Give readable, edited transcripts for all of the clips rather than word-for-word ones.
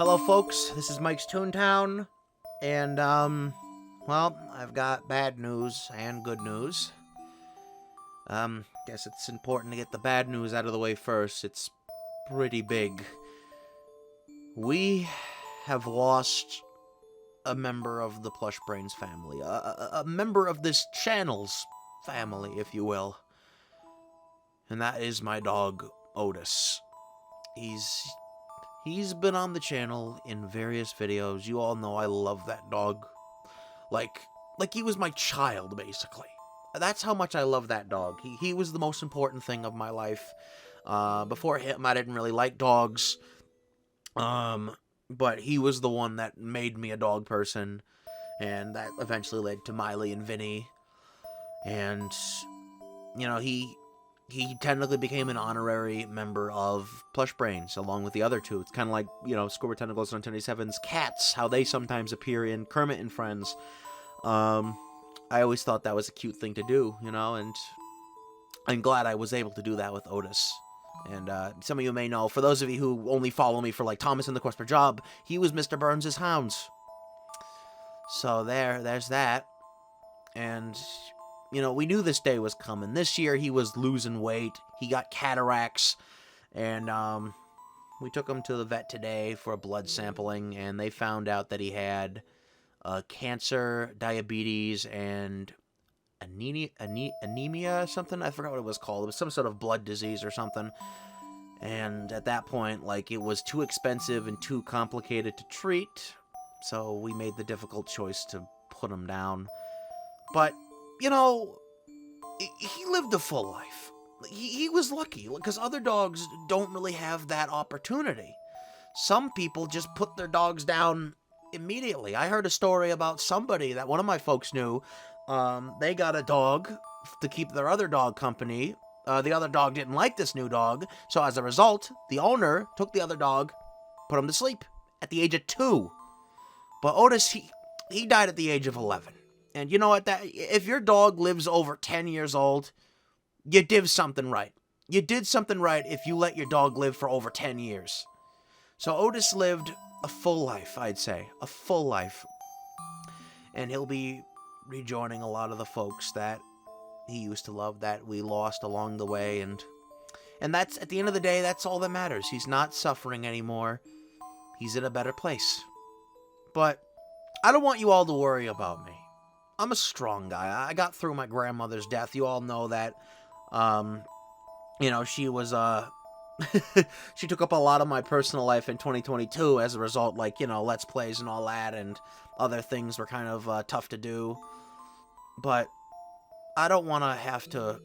Hello, folks. This is Mike's Toontown, and well, I've got bad news and good news. Guess it's important to get the bad news out of the way first. It's pretty big. We have lost a member of the Plush Brains family, a member of this channel's family, if you will, and that is my dog Otis. He's been on the channel in various videos. You all know I love that dog. Like he was my child, basically. That's how much I love that dog. He was the most important thing of my life. Before him, I didn't really like dogs. But he was the one that made me a dog person. And that eventually led to Miley and Vinny. And, you know, he technically became an honorary member of Plush Brains, along with the other two. It's kind of like, you know, Squidward Tentacles and 127's cats, how they sometimes appear in Kermit and Friends. I always thought that was a cute thing to do, you know, and I'm glad I was able to do that with Otis. And some of you may know, for those of you who only follow me for, like, Thomas and the Quest for Job, he was Mr. Burns' hounds. So there's that. And you know, we knew this day was coming. This year, he was losing weight. He got cataracts. And we took him to the vet today for a blood sampling, and they found out that he had cancer, diabetes, and anemia, something. I forgot what it was called. It was some sort of blood disease or something. And at that point, like, it was too expensive and too complicated to treat. So we made the difficult choice to put him down. But you know, he lived a full life. He was lucky, because other dogs don't really have that opportunity. Some people just put their dogs down immediately. I heard a story about somebody that one of my folks knew. They got a dog to keep their other dog company. The other dog didn't like this new dog, so as a result, the owner took the other dog, put him to sleep at the age of 2. But Otis, he died at the age of 11. And you know what? If your dog lives over 10 years old, you did something right. You did something right if you let your dog live for over 10 years. So Otis lived a full life, I'd say. A full life. And he'll be rejoining a lot of the folks that he used to love that we lost along the way. And that's, at the end of the day, that's all that matters. He's not suffering anymore. He's in a better place. But I don't want you all to worry about me. I'm a strong guy. I got through my grandmother's death. You all know that. You know, she was, she took up a lot of my personal life in 2022 as a result, like, you know, Let's Plays and all that, and other things were kind of tough to do. But I don't want to have to,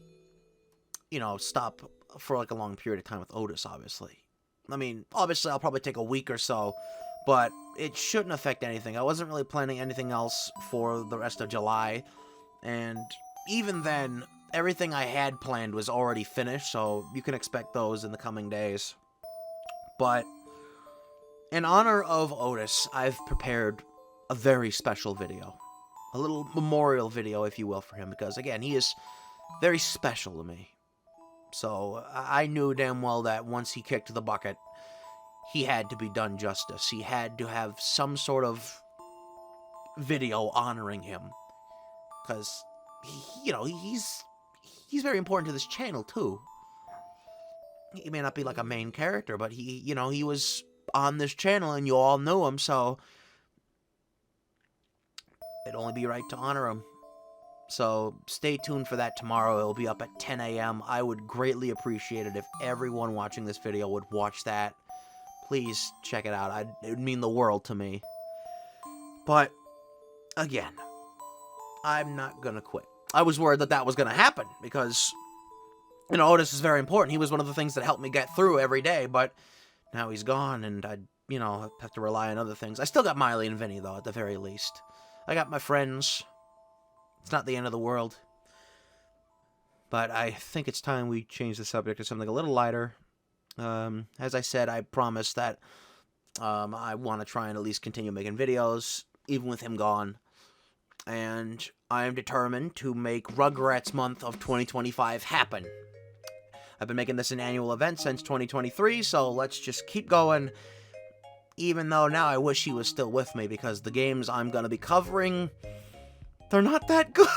you know, stop for, like, a long period of time with Otis, obviously. I mean, obviously, I'll probably take a week or so, but it shouldn't affect anything. I wasn't really planning anything else for the rest of July, and even then, everything I had planned was already finished, so you can expect those in the coming days. But in honor of Otis, I've prepared a very special video. A little memorial video, if you will, for him, because, again, he is very special to me. So I knew damn well that once he kicked the bucket, he had to be done justice. He had to have some sort of video honoring him. Because, you know, he's very important to this channel, too. He may not be like a main character, but he was on this channel and you all knew him, so it'd only be right to honor him. So stay tuned for that tomorrow. It'll be up at 10 a.m. I would greatly appreciate it if everyone watching this video would watch that. Please check it out. It would mean the world to me. But, again, I'm not going to quit. I was worried that was going to happen because, you know, Otis is very important. He was one of the things that helped me get through every day, but now he's gone and I, you know, have to rely on other things. I still got Miley and Vinny, though, at the very least. I got my friends. It's not the end of the world. But I think it's time we change the subject to something a little lighter. As I said, I promised that I want to try and at least continue making videos, even with him gone. And I am determined to make Rugrats month of 2025 happen. I've been making this an annual event since 2023, so let's just keep going even though now I wish he was still with me, because the games I'm going to be covering, they're not that good.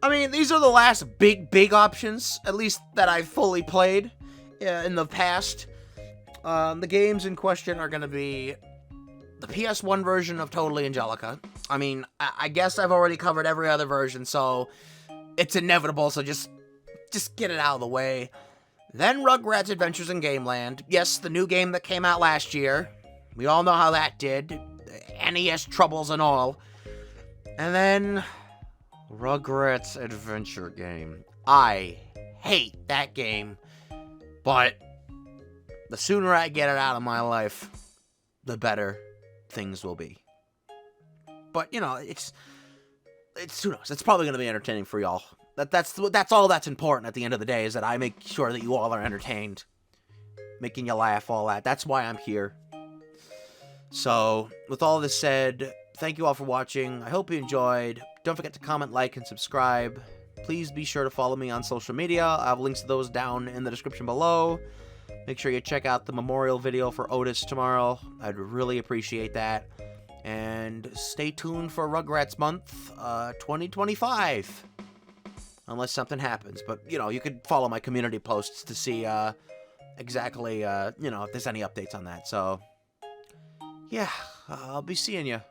I mean, these are the last big options, at least that I've fully played in the past. The games in question are going to be the PS1 version of Totally Angelica. I mean, I guess I've already covered every other version, so it's inevitable, so just get it out of the way. Then Rugrats Adventures in Gameland. Yes, the new game that came out last year. We all know how that did. NES troubles and all. And then Rugrats Adventure Game. I hate that game, but the sooner I get it out of my life, the better things will be. But, you know, it's who knows? It's probably going to be entertaining for y'all. That's all that's important at the end of the day, is that I make sure that you all are entertained, making you laugh, all that. That's why I'm here. So, with all this said, thank you all for watching. I hope you enjoyed. Don't forget to comment, like, and subscribe. Please be sure to follow me on social media. I have links to those down in the description below. Make sure you check out the memorial video for Otis tomorrow. I'd really appreciate that. And stay tuned for Rugrats Month 2025. Unless something happens. But, you know, you could follow my community posts to see exactly, you know, if there's any updates on that. So, yeah, I'll be seeing you.